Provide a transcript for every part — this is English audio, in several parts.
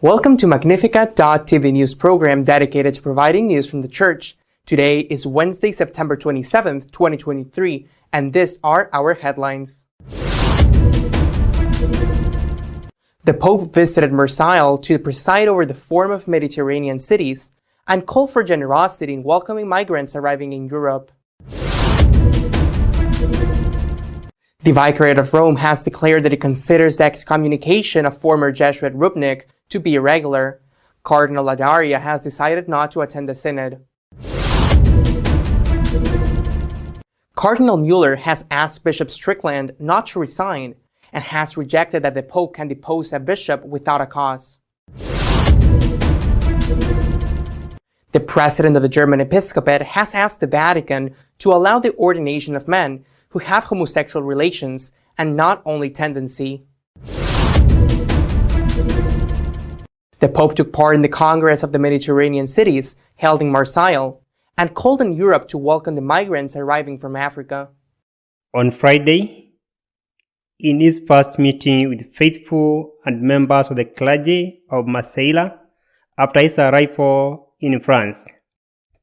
Welcome to Magnificat TV news program dedicated to providing news from the church. Today is Wednesday, September 27th, 2023, and these are our headlines. The Pope visited Marseille to preside over the Forum of Mediterranean Cities and called for generosity in welcoming migrants arriving in Europe. The Vicariate of Rome has declared that it considers the excommunication of former Jesuit Rupnik to be irregular. Cardinal Ladaria has decided not to attend the synod. Cardinal Mueller has asked Bishop Strickland not to resign and has rejected that the Pope can depose a bishop without a cause. The president of the German episcopate has asked the Vatican to allow the ordination of men who have homosexual relations and not only tendency. The Pope took part in the Congress of the Mediterranean Cities held in Marseille and called on Europe to welcome the migrants arriving from Africa. On Friday, in his first meeting with faithful and members of the clergy of Marseille after his arrival in France,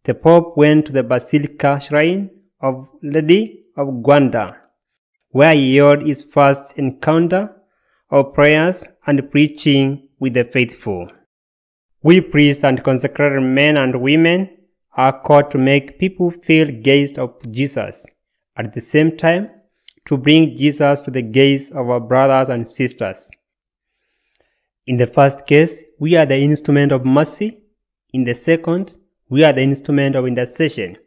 the Pope went to the Basilica Shrine of Lady of Gwanda, where he held his first encounter of prayers and preaching with the faithful. We priests and consecrated men and women are called to make people feel gazed of Jesus, at the same time to bring Jesus to the gaze of our brothers and sisters. In the first case, we are the instrument of mercy. In the second, we are the instrument of intercession.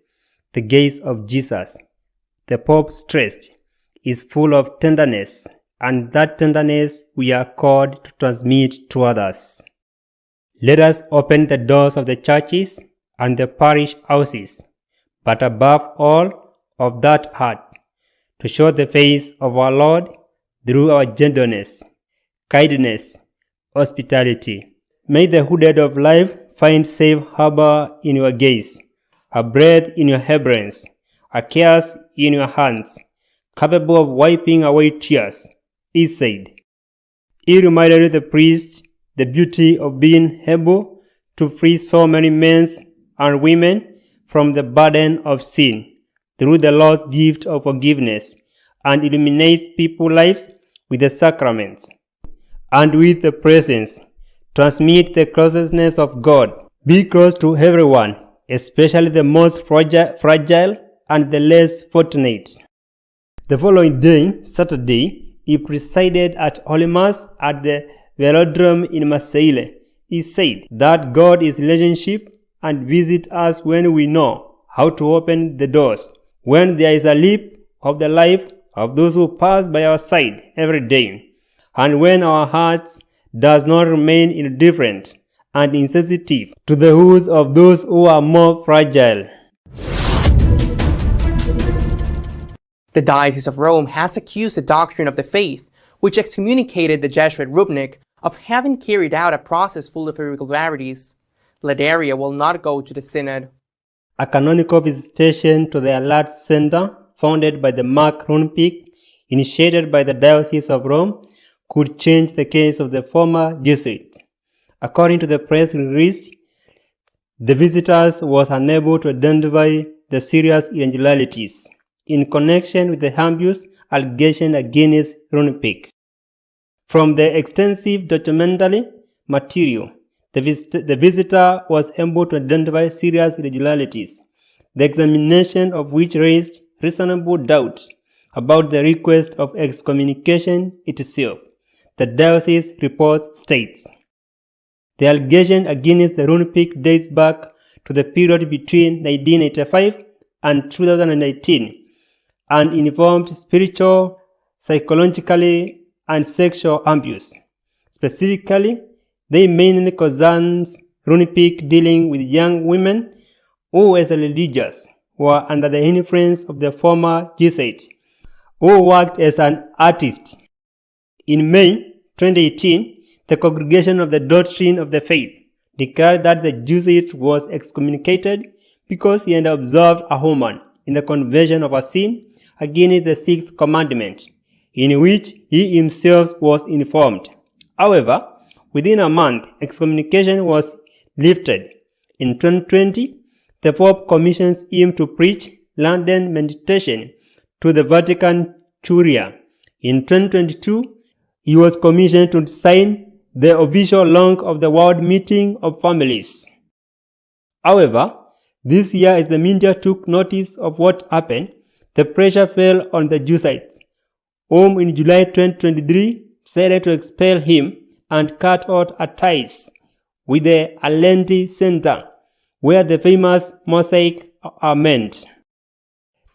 The gaze of Jesus, the Pope stressed, is full of tenderness, and that tenderness we are called to transmit to others. Let us open the doors of the churches and the parish houses, but above all of that heart, to show the face of our Lord through our gentleness, kindness, hospitality. May the hooded of life find safe harbor in your gaze, a breath in your heavens, a cares in your hands, capable of wiping away tears, he said. He reminded the priest the beauty of being able to free so many men and women from the burden of sin through the Lord's gift of forgiveness, and illuminates people's lives with the sacraments, and with the presence, transmit the closeness of God. Be close to everyone, especially the most fragile and the less fortunate. The following day, Saturday, he presided at Holy Mass at the Velodrome in Marseille. He said that God is relationship and visits us when we know how to open the doors, when there is a leap of the life of those who pass by our side every day, and when our hearts does not remain indifferent and insensitive to the woes of those who are more fragile. The Diocese of Rome has accused the doctrine of the faith, which excommunicated the Jesuit Rupnik, of having carried out a process full of irregularities. Ladaria will not go to the synod. A canonical visitation to the Alert Center, founded by the Mark Rupnik, initiated by the Diocese of Rome, could change the case of the former Jesuit. According to the press release, the visitors was unable to identify the serious irregularities in connection with the ambiguous allegation against Rupnik. From the extensive documentary material, the visitor was able to identify serious irregularities, the examination of which raised reasonable doubt about the request of excommunication itself. The diocese report states, the allegation against the Rupnik dates back to the period between 1985 and 2018 and involved spiritual, psychological, and sexual abuse. Specifically, they mainly concerns Rupnik dealing with young women who, as religious, were under the influence of the former Jesuit, who worked as an artist. In May 2018, the Congregation of the Doctrine of the Faith declared that the Jesuit was excommunicated because he had observed a woman in the conversion of a sin against the sixth commandment, in which he himself was informed. However, within a month, excommunication was lifted. In 2020, the Pope commissions him to preach London meditation to the Vatican Curia. In 2022, he was commissioned to sign the official log of the World Meeting of Families. However, this year, as the media took notice of what happened, the pressure fell on the Jesuits, whom in July 2023 decided to expel him and cut out a ties with the Allende Center, where the famous mosaic are meant.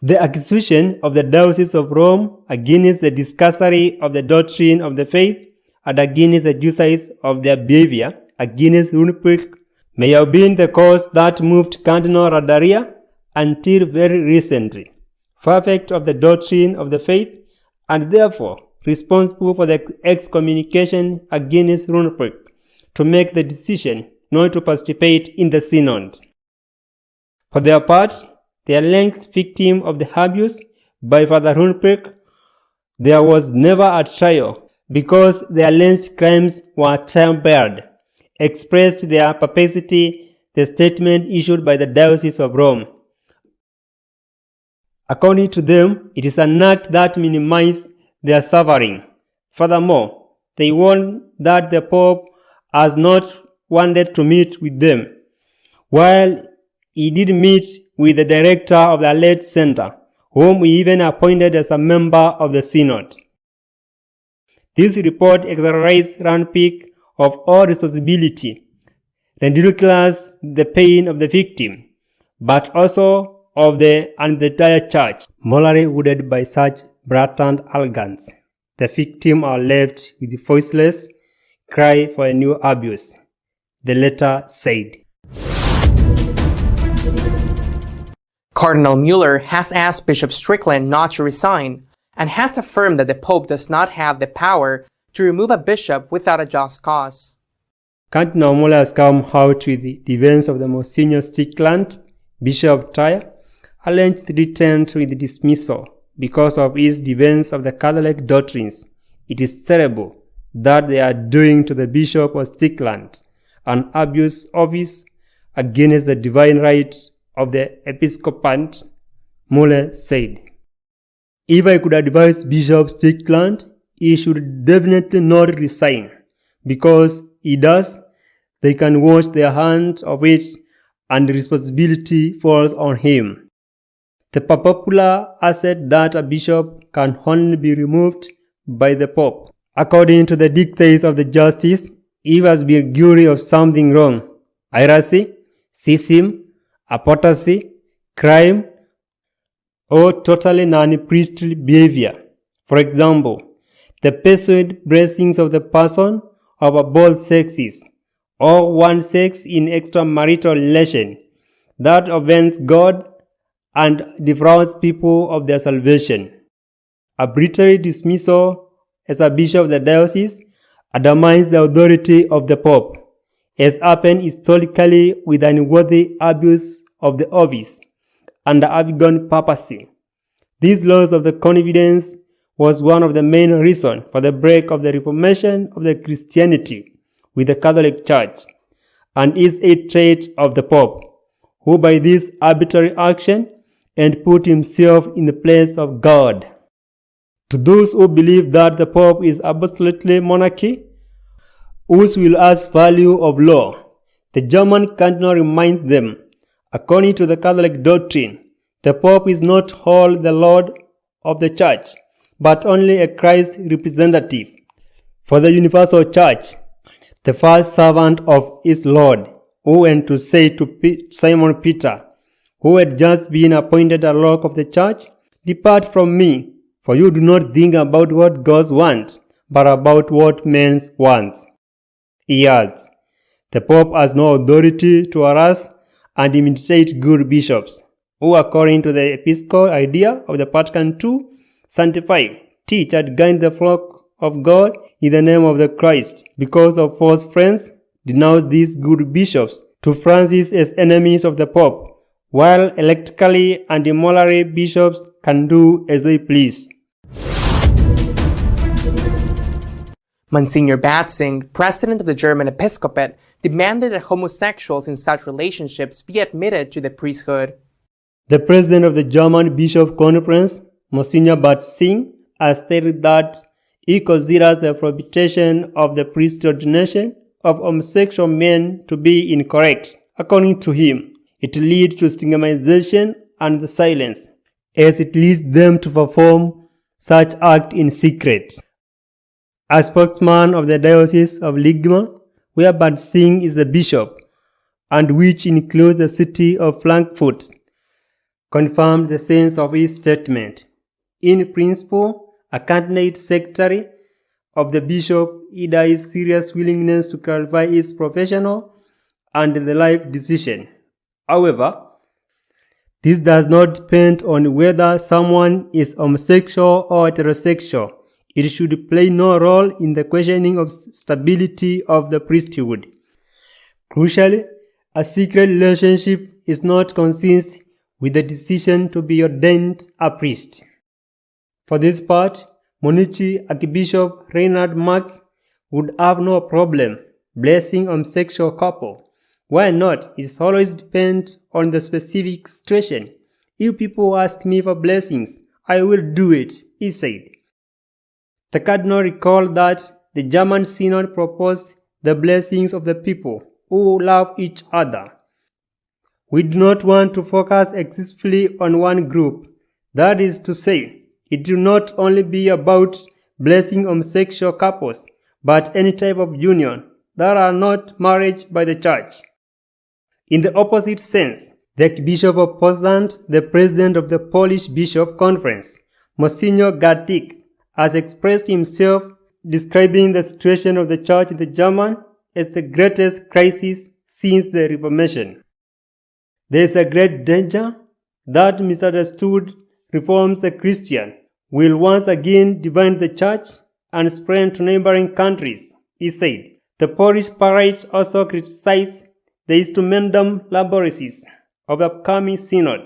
The accusation of the Diocese of Rome against the discussory of the doctrine of the faith and against the Jesuits of their behavior against Runeberg may have been the cause that moved Cardinal Raddaria until very recently, prefect of the doctrine of the faith and therefore responsible for the excommunication against Runeberg, to make the decision not to participate in the synod. For their part, the alleged victim of the abuse by Father Runeberg, there was never a trial because the alleged crimes were time-barred, expressed their perpetuity the statement issued by the Diocese of Rome. According to them, it is an act that minimized their suffering. Furthermore, they warned that the Pope has not wanted to meet with them, while he did meet with the director of the alleged center, whom he even appointed as a member of the synod. This report exoneраtes Runeberg of all responsibility, ridicules the pain of the victim, but also of the entire church, morally wounded by such blatant arrogance. The victims are left with the voiceless cry for a new abuse, the letter said. Cardinal Mueller has asked Bishop Strickland not to resign and has affirmed that the Pope does not have the power to remove a bishop without a just cause. Cardinal Mueller has come out with the defense of the Monsignor Strickland, Bishop of Tyre, alleged returned with dismissal because of his defense of the Catholic doctrines. It is terrible that they are doing to the Bishop of Strickland an abuse office against the divine right of the episcopate, Mueller said. If I could advise Bishop Strickland, he should definitely not resign, because he does, they can wash their hands of it and the responsibility falls on him. The popular asset that a bishop can only be removed by the Pope. According to the dictates of the justice, he has been guilty of something wrong, heresy, schism, apostasy, crime, or totally non-priestly behavior. For example, the pursued blessings of the person of both sexes, or one sex in extramarital relation, that offends God and defrauds people of their salvation. Arbitrary dismissal as a bishop of the diocese undermines the authority of the Pope, as happened historically with unworthy abuse of the office under Avignon papacy. This loss of the confidence was one of the main reasons for the break of the Reformation of the Christianity with the Catholic Church, and is a trait of the Pope, who by this arbitrary action and put himself in the place of God. To those who believe that the Pope is absolutely monarchy, whose will has value of law, the German cardinal reminds them, according to the Catholic doctrine, the Pope is not all the Lord of the Church, but only a Christ representative. For the universal Church, the first servant of his Lord, who went to say to Simon Peter, who had just been appointed a lock of the church, "Depart from me, for you do not think about what God wants, but about what men want." He adds, the Pope has no authority to harass and imitate good bishops, who according to the episcopal idea of the Vatican II, sanctify, teach and guide the flock of God in the name of the Christ. Because of false friends, denounce these good bishops to Francis as enemies of the Pope, while electrically and immorally bishops can do as they please. Monsignor Batzing, president of the German episcopate, demanded that homosexuals in such relationships be admitted to the priesthood. The president of the German Bishop Conference, Monsignor Batzing, has stated that he considers the prohibition of the priesthood ordination of homosexual men to be incorrect. According to him, it leads to stigmatization and silence, as it leads them to perform such act in secret. A spokesman of the Diocese of Ligma, where Batzing is the bishop, and which includes the city of Frankfurt, confirmed the sense of his statement. In principle, a candidate secretary of the bishop either his serious willingness to clarify his professional and the life decision. However, this does not depend on whether someone is homosexual or heterosexual. It should play no role in the questioning of stability of the priesthood. Crucially, a secret relationship is not consistent with the decision to be ordained a priest. For this part, Munich Archbishop Reinhard Marx would have no problem blessing homosexual couple. Why not? It always depends on the specific situation. If people ask me for blessings, I will do it, he said. The Cardinal recalled that the German Synod proposed the blessings of the people who love each other. We do not want to focus exclusively on one group. That is to say, it will not only be about blessing homosexual couples, but any type of union that are not married by the Church. In the opposite sense, the Archbishop of Poznan, the president of the Polish Bishop Conference, Monsignor Gartik, has expressed himself describing the situation of the Church in the German as the greatest crisis since the Reformation. There is a great danger that misunderstood reforms the Christian will once again divide the Church and spread to neighboring countries, he said. The Polish Parliament also criticized the instrumentum laboriosus of the upcoming synod.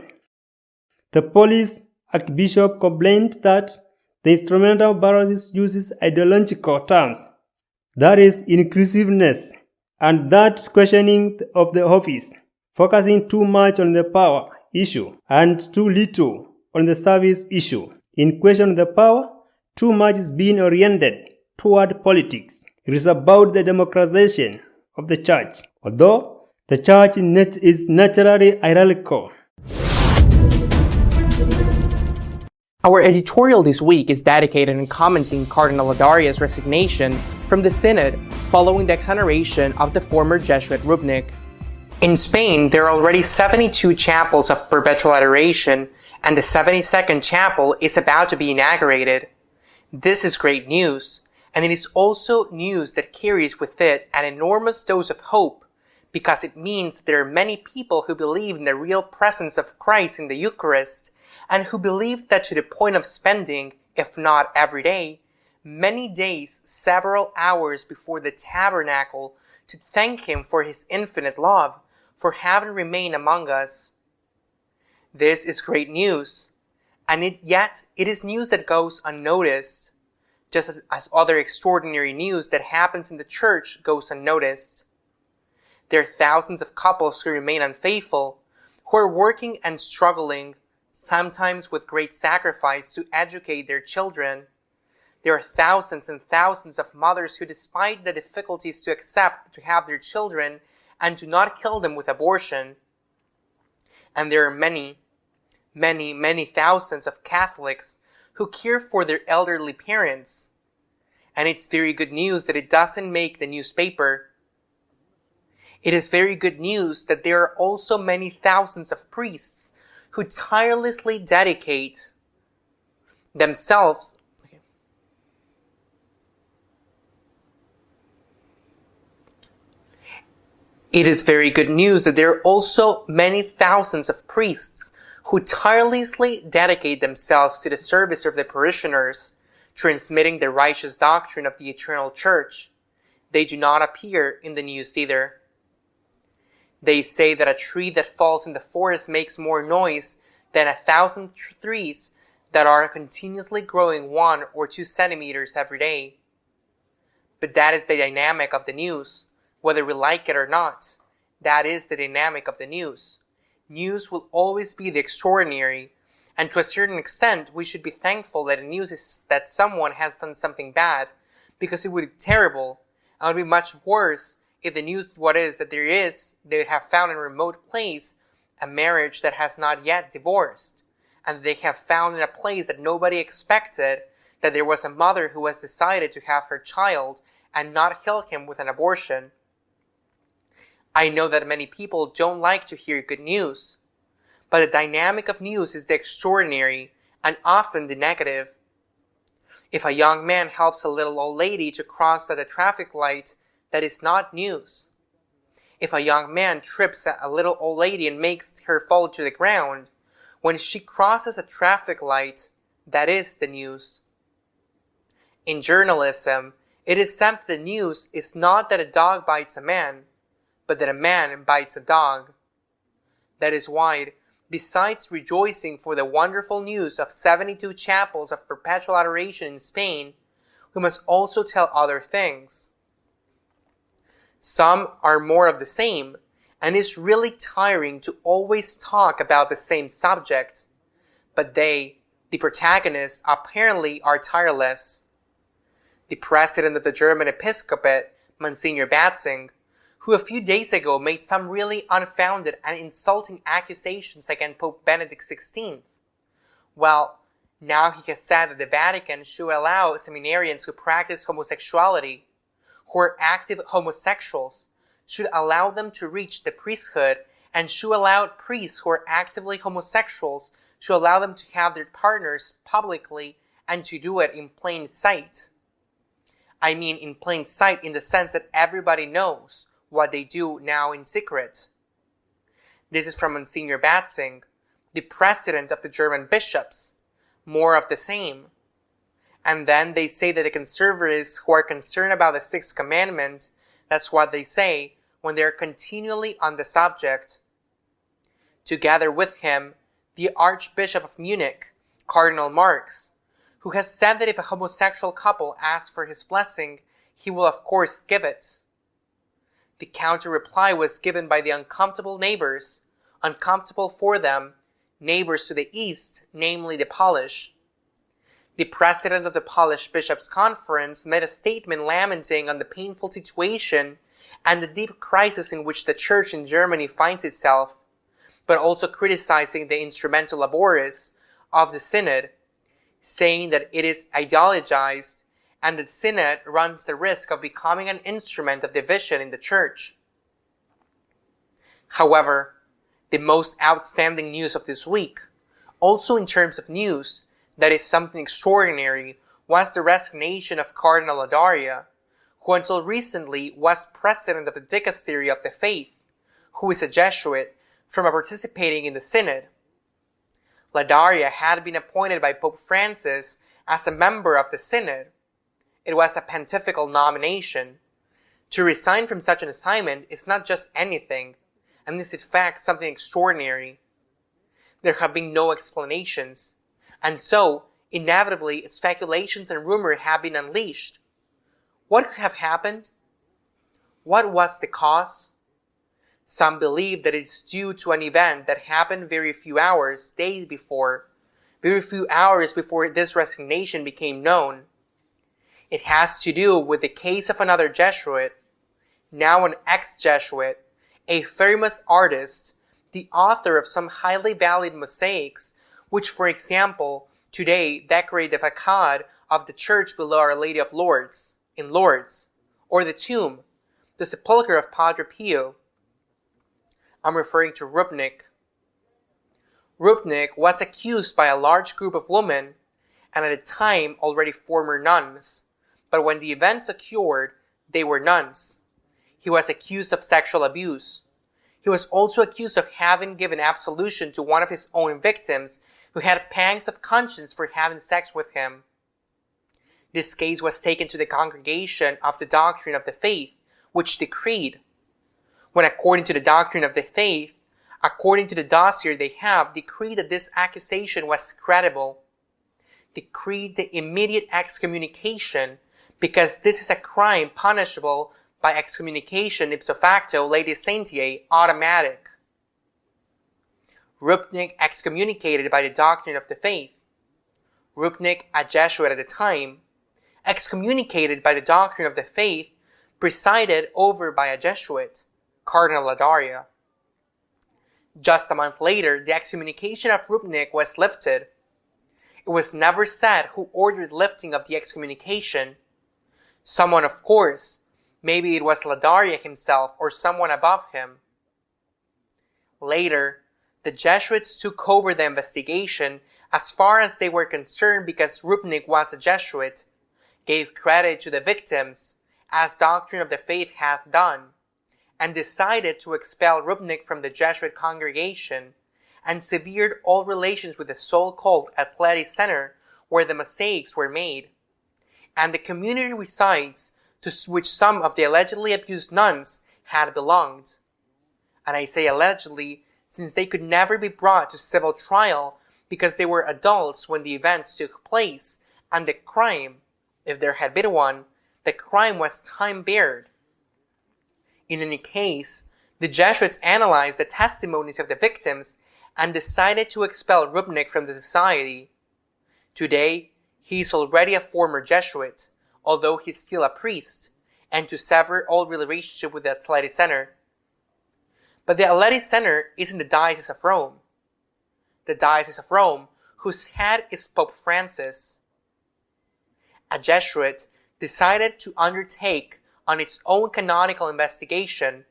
The Polish Archbishop complained that the instrumental laboriosus uses ideological terms, that is, inclusiveness, and that questioning of the office, focusing too much on the power issue and too little on the service issue. In question of the power, too much is being oriented toward politics. It is about the democratization of the Church, although the Church is naturally hierarchical. Our editorial this week is dedicated in commenting Cardinal Ladaria's resignation from the Synod following the exoneration of the former Jesuit Rubnik. In Spain, there are already 72 chapels of perpetual adoration, and the 72nd chapel is about to be inaugurated. This is great news, and it is also news that carries with it an enormous dose of hope, because it means that there are many people who believe in the real presence of Christ in the Eucharist, and who believe that to the point of spending, if not every day, many days, several hours before the tabernacle to thank Him for His infinite love, for having remained among us. This is great news, and yet it is news that goes unnoticed, just as other extraordinary news that happens in the Church goes unnoticed. There are thousands of couples who remain unfaithful, who are working and struggling, sometimes with great sacrifice, to educate their children. There are thousands and thousands of mothers who, despite the difficulties to accept to have their children, and do not kill them with abortion. And there are many, many, many thousands of Catholics who care for their elderly parents. And it's very good news that it doesn't make the newspaper. It is very good news that there are also many thousands of priests who tirelessly dedicate themselves. It is very good news that there are also many thousands of priests who tirelessly dedicate themselves to the service of the parishioners, transmitting the righteous doctrine of the eternal Church. They do not appear in the news either. They say that a tree that falls in the forest makes more noise than 1,000 trees that are continuously growing 1 or 2 centimeters every day. But that is the dynamic of the news, whether we like it or not. That is the dynamic of the news. News will always be the extraordinary, and to a certain extent, we should be thankful that the news is that someone has done something bad, because it would be terrible, and it would be much worse if the news they would have found in a remote place a marriage that has not yet divorced, and they have found in a place that nobody expected that there was a mother who has decided to have her child and not kill him with an abortion. I know that many people don't like to hear good news, but the dynamic of news is the extraordinary and often the negative. If a young man helps a little old lady to cross at a traffic light, that is not news. If a young man trips a little old lady and makes her fall to the ground, when she crosses a traffic light, that is the news. In journalism, it is said that the news is not that a dog bites a man, but that a man bites a dog. That is why, besides rejoicing for the wonderful news of 72 chapels of perpetual adoration in Spain, we must also tell other things. Some are more of the same, and it's really tiring to always talk about the same subject, but they, the protagonists, apparently are tireless. The president of the German episcopate, Monsignor Batzing, who a few days ago made some really unfounded and insulting accusations against Pope Benedict XVI. Well, now he has said that the Vatican should allow seminarians who practice homosexuality, who are active homosexuals, should allow them to reach the priesthood, and should allow priests who are actively homosexuals, should allow them to have their partners publicly and to do it in plain sight. I mean in plain sight in the sense that everybody knows what they do now in secret. This is from Monsignor Batzing, the president of the German bishops. More of the same. And then they say that the conservatives who are concerned about the Sixth Commandment, that's what they say when they are continually on the subject. Together with him, the Archbishop of Munich, Cardinal Marx, who has said that if a homosexual couple asks for his blessing, he will of course give it. The counter-reply was given by the uncomfortable neighbors, uncomfortable for them, neighbors to the east, namely the Polish. The president of the Polish Bishops' Conference made a statement lamenting on the painful situation and the deep crisis in which the Church in Germany finds itself, but also criticizing the instrumental labores of the Synod, saying that it is ideologized and the Synod runs the risk of becoming an instrument of division in the Church. However, the most outstanding news of this week, also in terms of news that is something extraordinary, was the resignation of Cardinal Ladaria, who until recently was president of the Dicastery of the Faith, who is a Jesuit, from participating in the Synod. Ladaria had been appointed by Pope Francis as a member of the Synod. It was a pontifical nomination. To resign from such an assignment is not just anything, and is in fact something extraordinary. There have been no explanations, and so, inevitably, speculations and rumor have been unleashed. What could have happened? What was the cause? Some believe that it's due to an event that happened very few hours before this resignation became known. It has to do with the case of another Jesuit, now an ex-Jesuit, a famous artist, the author of some highly valued mosaics, which, for example, today decorate the facade of the church below Our Lady of Lourdes, in Lourdes, or the tomb, the sepulchre of Padre Pio. I'm referring to Rupnik. Rupnik was accused by a large group of women, and at the time already former nuns, but when the events occurred, they were nuns. He was accused of sexual abuse. He was also accused of having given absolution to one of his own victims who had pangs of conscience for having sex with him. This case was taken to the Congregation of the Doctrine of the Faith, which decreed, when according to the doctrine of the faith, according to the dossier they have, decreed that this accusation was credible, decreed the immediate excommunication, because this is a crime punishable by excommunication ipso facto lege sentiae, automatic. Rupnik excommunicated by the doctrine of the faith. Rupnik, a Jesuit at the time, excommunicated by the doctrine of the faith, presided over by a Jesuit, Cardinal Ladaria. Just a month later, the excommunication of Rupnik was lifted. It was never said who ordered lifting of the excommunication. Someone, of course. Maybe it was Ladaria himself or someone above him. Later, the Jesuits took over the investigation as far as they were concerned because Rupnik was a Jesuit, gave credit to the victims, as doctrine of the faith hath done, and decided to expel Rupnik from the Jesuit congregation, and severed all relations with the so-called Athletic Center where the mosaics were made, and the community resides to which some of the allegedly abused nuns had belonged. And I say allegedly, since they could never be brought to civil trial because they were adults when the events took place, and the crime, if there had been one, the crime was time-barred. In any case, the Jesuits analyzed the testimonies of the victims and decided to expel Rupnik from the society. Today, he is already a former Jesuit, although he's still a priest, and to sever all relationship with the Athletic Center. But the Athletic Center is in the Diocese of Rome. The Diocese of Rome, whose head is Pope Francis. A Jesuit decided to undertake on its own canonical investigation,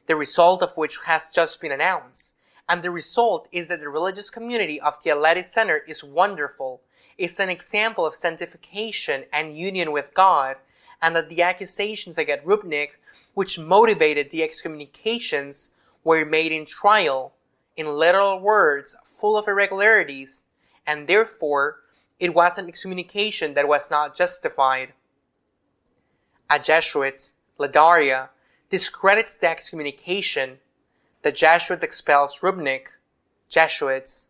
the result of which has just been announced, and the result is that the religious community of the Athletic Center is wonderful. It's an example of sanctification and union with God, and that the accusations against Rupnik, which motivated the excommunications, were made in trial, in literal words, full of irregularities, and therefore it was an excommunication that was not justified. A Jesuit, Ladaria, discredits the excommunication. The Jesuit expels Rupnik, Jesuits.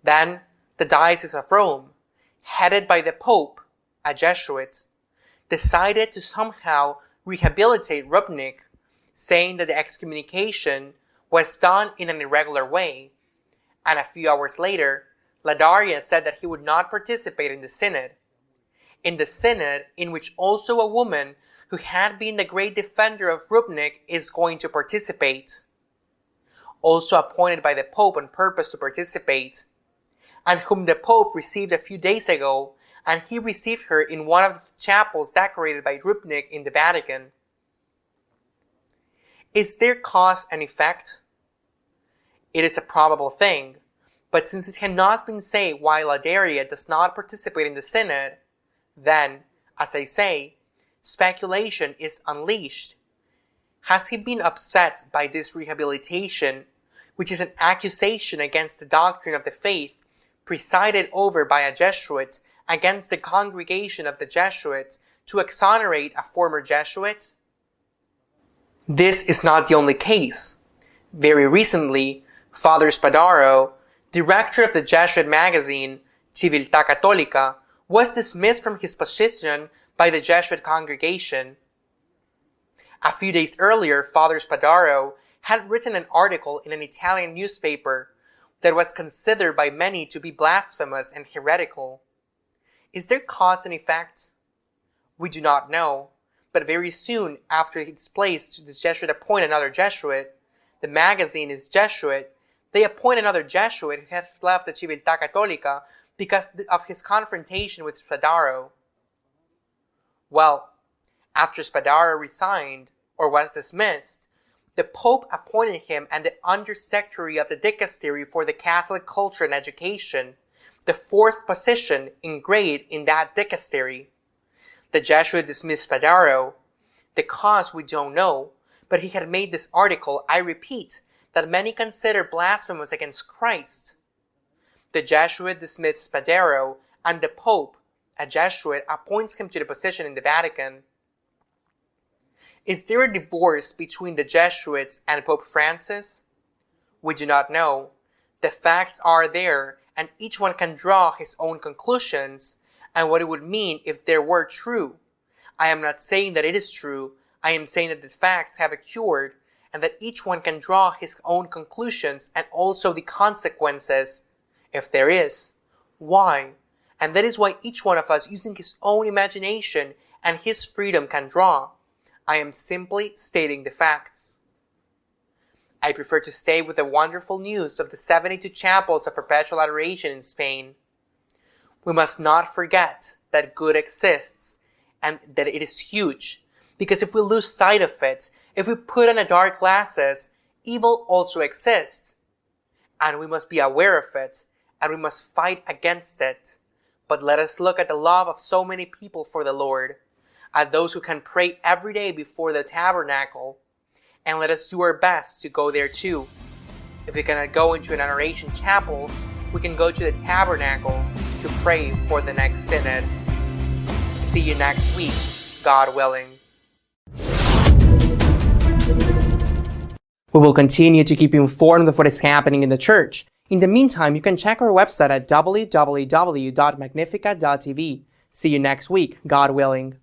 Then the Diocese of Rome, headed by the Pope, a Jesuit, decided to somehow rehabilitate Rupnik, saying that the excommunication was done in an irregular way, and a few hours later, Ladaria said that he would not participate in the synod. In the synod, in which also a woman who had been the great defender of Rupnik is going to participate, also appointed by the Pope on purpose to participate, and whom the Pope received a few days ago, and he received her in one of the chapels decorated by Rupnik in the Vatican. Is there cause and effect? It is a probable thing, but since it cannot been said why Ladaria does not participate in the synod, then, as I say, speculation is unleashed. Has he been upset by this rehabilitation, which is an accusation against the doctrine of the faith, presided over by a Jesuit against the congregation of the Jesuits to exonerate a former Jesuit? This is not the only case. Very recently, Father Spadaro, director of the Jesuit magazine Civiltà Cattolica, was dismissed from his position by the Jesuit congregation. A few days earlier, Father Spadaro had written an article in an Italian newspaper that was considered by many to be blasphemous and heretical. Is there cause and effect? We do not know, but very soon after its place the Jesuit appoint another Jesuit, the magazine is Jesuit, they appoint another Jesuit who has left the Civiltà Cattolica because of his confrontation with Spadaro. Well, after Spadaro resigned, or was dismissed, the Pope appointed him and the Undersecretary of the Dicastery for the Catholic Culture and Education, the fourth position in grade in that dicastery. The Jesuit dismissed Spadaro. The cause we don't know, but he had made this article, I repeat, that many consider blasphemous against Christ. The Jesuit dismissed Spadaro, and the Pope, a Jesuit, appoints him to the position in the Vatican. Is there a divorce between the Jesuits and Pope Francis? We do not know. The facts are there, and each one can draw his own conclusions and what it would mean if they were true. I am not saying that it is true. I am saying that the facts have occurred and that each one can draw his own conclusions and also the consequences, if there is. Why? And that is why each one of us, using his own imagination and his freedom, can draw. I am simply stating the facts. I prefer to stay with the wonderful news of the 72 chapels of perpetual adoration in Spain. We must not forget that good exists and that it is huge, because if we lose sight of it, if we put on a dark glasses, evil also exists. And we must be aware of it, and we must fight against it. But let us look at the love of so many people for the Lord, at those who can pray every day before the tabernacle, and let us do our best to go there too. If we cannot go into an adoration chapel, we can go to the tabernacle to pray for the next synod. See you next week, God willing. We will continue to keep you informed of what is happening in the church. In the meantime, you can check our website at www.magnificat.tv. See you next week, God willing.